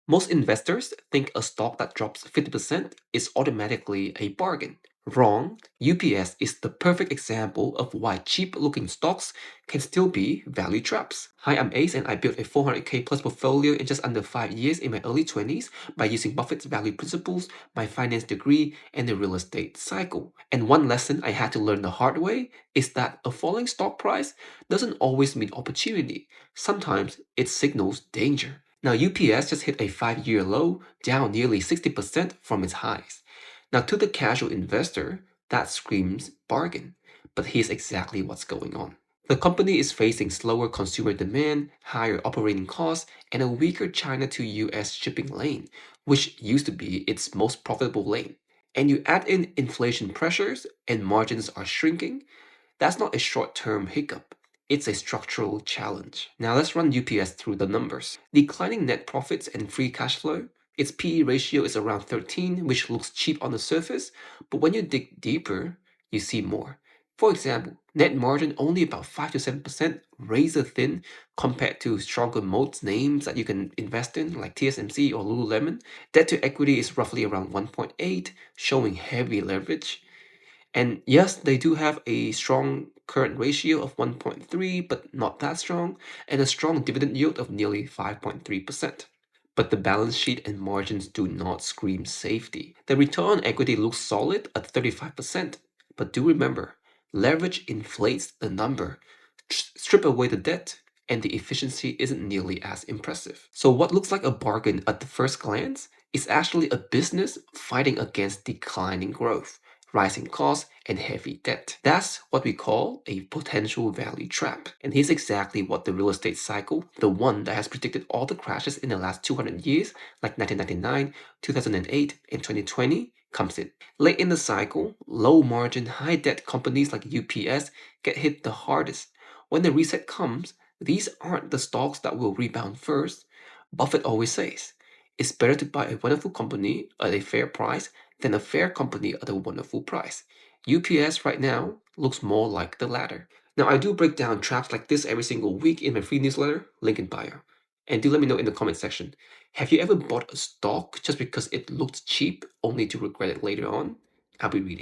Most investors think a stock that drops 50% is automatically a bargain. Wrong. UPS is the perfect example of why cheap looking stocks can still be value traps. Hi, I'm Ace and I built a 400k plus portfolio in just under 5 years in my early 20s by using Buffett's value principles, my finance degree, and the real estate cycle. And one lesson I had to learn the hard way is that a falling stock price doesn't always mean opportunity. Sometimes it signals danger. Now, UPS just hit a 5 year low, down nearly 60% from its highs. Now, to the casual investor, that screams bargain. But here's exactly what's going on. The company is facing slower consumer demand, higher operating costs, and a weaker China to US shipping lane, which used to be its most profitable lane. And you add in inflation pressures and margins are shrinking, that's not a short term hiccup. It's a structural challenge. Now let's run UPS through the numbers. Declining net profits and free cash flow. Its PE ratio is around 13, which looks cheap on the surface, but when you dig deeper, you see more. For example, net margin only about 5 to 7%, razor thin compared to stronger moats names that you can invest in, like TSMC or Lululemon. Debt to equity is roughly around 1.8, showing heavy leverage. And yes, they do have a strong current ratio of 1.3, but not that strong, and a strong dividend yield of nearly 5.3%. But the balance sheet and margins do not scream safety. The return on equity looks solid at 35%, but do remember, leverage inflates the number. Strip away the debt, and the efficiency isn't nearly as impressive. So, what looks like a bargain at the first glance is actually a business fighting against declining growth, rising costs, and heavy debt. That's what we call a potential value trap. And here's exactly what the real estate cycle, the one that has predicted all the crashes in the last 200 years, like 1999, 2008, and 2020, comes in. Late in the cycle, low margin, high debt companies like UPS get hit the hardest. When the reset comes, these aren't the stocks that will rebound first. Buffett always says, it's better to buy a wonderful company at a fair price than a fair company at a wonderful price. UPS right now looks more like the latter. Now, I do break down traps like this every single week in my free newsletter, link in bio. And do let me know in the comment section, have you ever bought a stock just because it looked cheap only to regret it later on? I'll be reading.